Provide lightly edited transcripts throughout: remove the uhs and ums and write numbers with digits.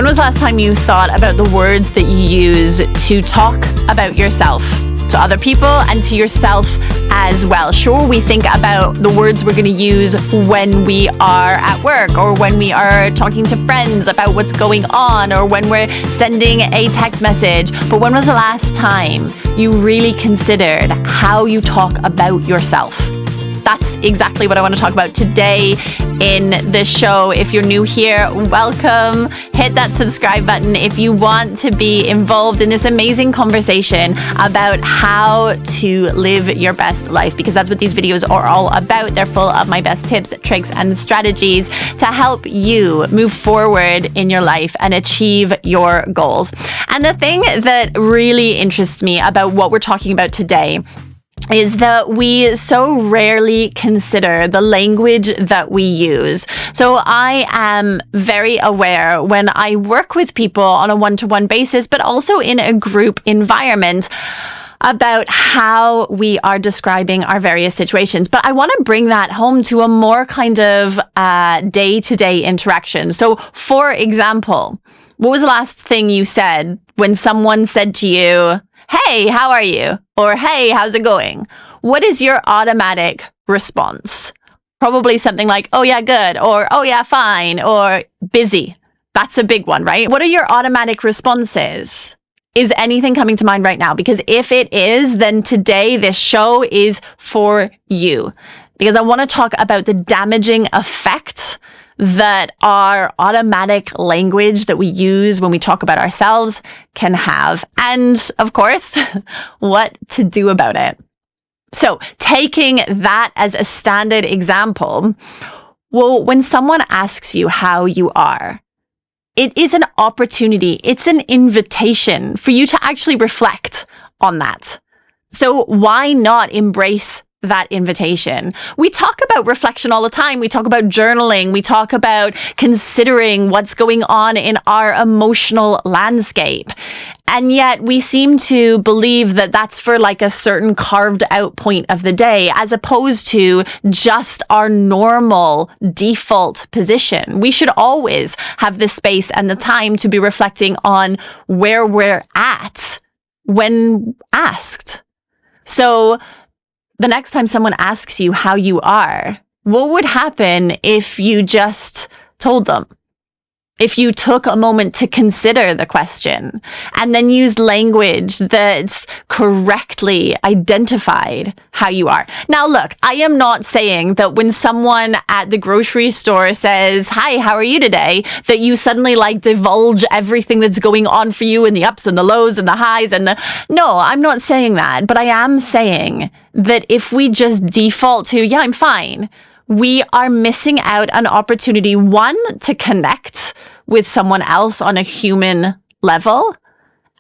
When was the last time you thought about the words that you use to talk about yourself to other people and to yourself as well? Sure, we think about the words we're going to use when we are at work or when we are talking to friends about what's going on or when we're sending a text message. But when was the last time you really considered how you talk about yourself? That's exactly what I want to talk about today in the show. If you're new here, welcome. Hit that subscribe button if you want to be involved in this amazing conversation about how to live your best life, because that's what these videos are all about. They're full of my best tips, tricks, and strategies to help you move forward in your life and achieve your goals. And the thing that really interests me about what we're talking about today is that we so rarely consider the language that we use. So I am very aware when I work with people on a one-to-one basis, but also in a group environment, about how we are describing our various situations. But I want to bring that home to a more kind of day-to-day interaction. So for example, what was the last thing you said when someone said to you, "Hey, how are you?" Or, "Hey, how's it going?" What is your automatic response? Probably something like, "Oh yeah, good," or "Oh yeah, fine," or "busy." That's a big one, right? What are your automatic responses? Is anything coming to mind right now? Because if it is, then today this show is for you. Because I want to talk about the damaging effect that our automatic language that we use when we talk about ourselves can have. And of course, what to do about it. So taking that as a standard example, well, when someone asks you how you are, it is an opportunity. It's an invitation for you to actually reflect on that. So why not embrace that invitation? We talk about reflection all the time. We talk about journaling. We talk about considering what's going on in our emotional landscape. And yet we seem to believe that that's for like a certain carved out point of the day, as opposed to just our normal default position. We should always have the space and the time to be reflecting on where we're at when asked. So the next time someone asks you how you are, what would happen if you just told them? If you took a moment to consider the question and then used language that's correctly identified how you are. Now, look, I am not saying that when someone at the grocery store says, "Hi, how are you today?" that you suddenly like divulge everything that's going on for you and the ups and the lows and the highs and no, I'm not saying that. But I am saying that if we just default to, "Yeah, I'm fine," we are missing out an opportunity, one, to connect with someone else on a human level,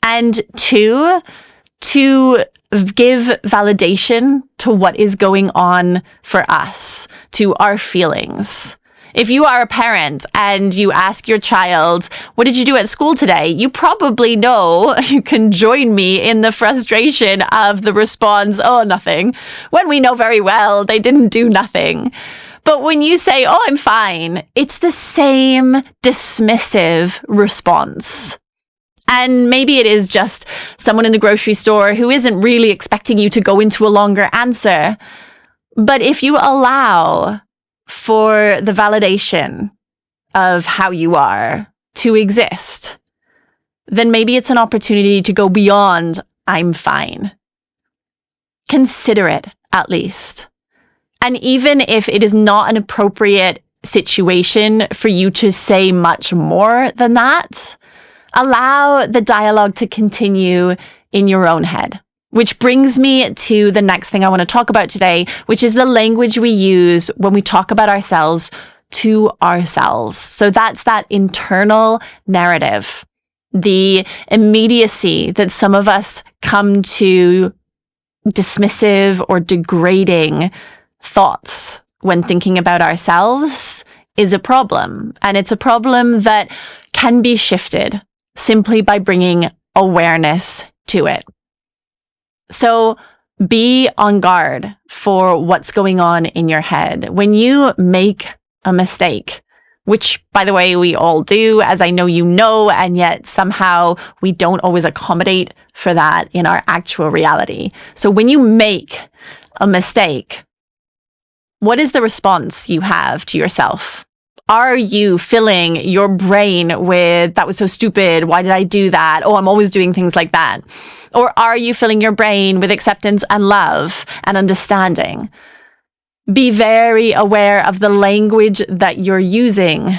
and two, to give validation to what is going on for us, to our feelings. If you are a parent and you ask your child, "What did you do at school today?" you probably know, you can join me in the frustration of the response, "Oh, nothing," when we know very well they didn't do nothing. But when you say, "Oh, I'm fine," it's the same dismissive response. And maybe it is just someone in the grocery store who isn't really expecting you to go into a longer answer. But if you allow for the validation of how you are to exist, then maybe it's an opportunity to go beyond "I'm fine." Consider it, at least. And even if it is not an appropriate situation for you to say much more than that, allow the dialogue to continue in your own head. Which brings me to the next thing I want to talk about today, which is the language we use when we talk about ourselves to ourselves. So that's that internal narrative, the immediacy that some of us come to dismissive or degrading thoughts when thinking about ourselves is a problem. And it's a problem that can be shifted simply by bringing awareness to it. So be on guard for what's going on in your head. When you make a mistake, which, by the way, we all do, as I know you know, and yet somehow we don't always accommodate for that in our actual reality. So when you make a mistake, what is the response you have to yourself? Are you filling your brain with, that was so stupid, why did I do that? Oh, I'm always doing things like that. Or are you filling your brain with acceptance and love and understanding? Be very aware of the language that you're using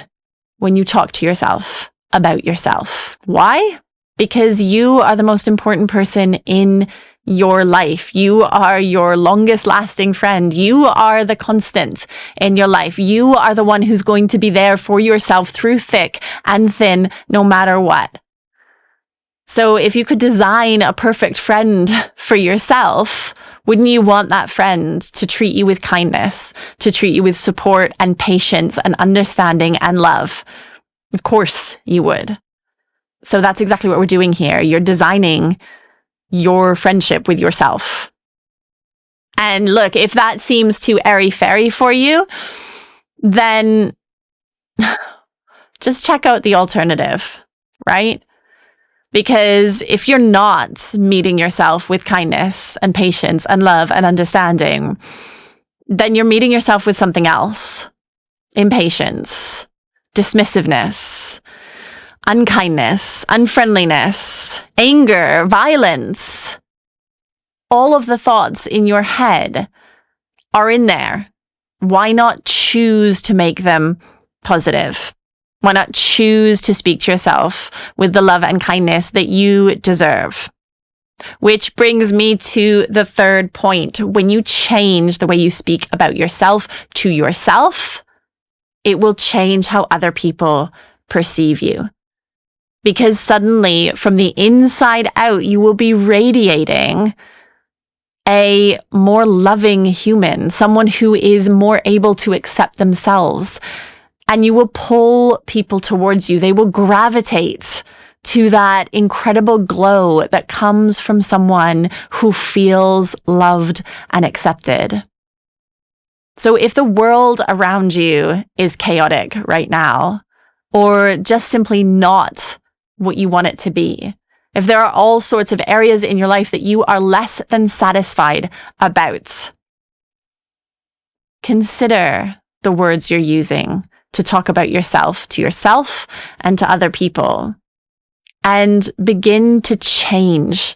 when you talk to yourself about yourself. Why? Because you are the most important person in your life. You are your longest lasting friend. You are the constant in your life. You are the one who's going to be there for yourself through thick and thin, no matter what. So if you could design a perfect friend for yourself, wouldn't you want that friend to treat you with kindness, to treat you with support and patience and understanding and love? Of course you would. So that's exactly what we're doing here. You're designing your friendship with yourself. And look, if that seems too airy-fairy for you, then just check out the alternative, right? Because if you're not meeting yourself with kindness and patience and love and understanding, then you're meeting yourself with something else. Impatience, dismissiveness, unkindness, unfriendliness, anger, violence. All of the thoughts in your head are in there. Why not choose to make them positive? Why not choose to speak to yourself with the love and kindness that you deserve? Which brings me to the third point. When you change the way you speak about yourself to yourself, it will change how other people perceive you. Because suddenly, from the inside out, you will be radiating a more loving human, someone who is more able to accept themselves. And you will pull people towards you. They will gravitate to that incredible glow that comes from someone who feels loved and accepted. So if the world around you is chaotic right now, or just simply not what you want it to be, if there are all sorts of areas in your life that you are less than satisfied about, consider the words you're using to talk about yourself to yourself and to other people, and begin to change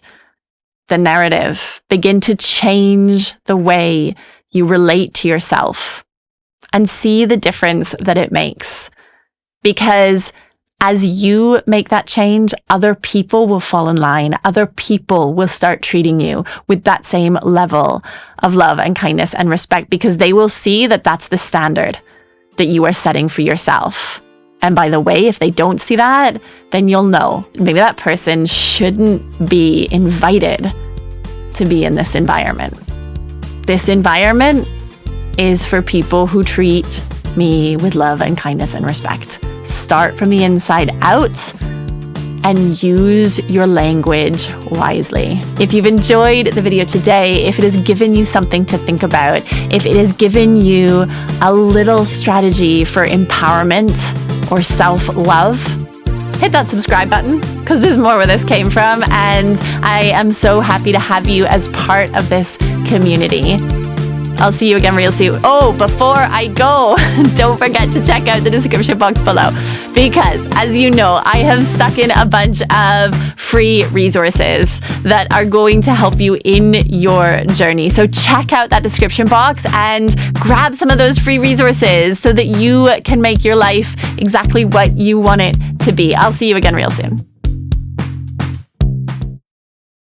the narrative, begin to change the way you relate to yourself, and see the difference that it makes. Because as you make that change, other people will fall in line. Other people will start treating you with that same level of love and kindness and respect, because they will see that that's the standard that you are setting for yourself. And by the way, if they don't see that, then you'll know maybe that person shouldn't be invited to be in this environment. This environment is for people who treat me with love and kindness and respect. Start from the inside out and use your language wisely. If you've enjoyed the video today, if it has given you something to think about, if it has given you a little strategy for empowerment or self-love, hit that subscribe button, because there's more where this came from, and I am so happy to have you as part of this community. I'll see you again real soon. Oh, before I go, don't forget to check out the description box below, because as you know, I have stuck in a bunch of free resources that are going to help you in your journey. So check out that description box and grab some of those free resources so that you can make your life exactly what you want it to be. I'll see you again real soon.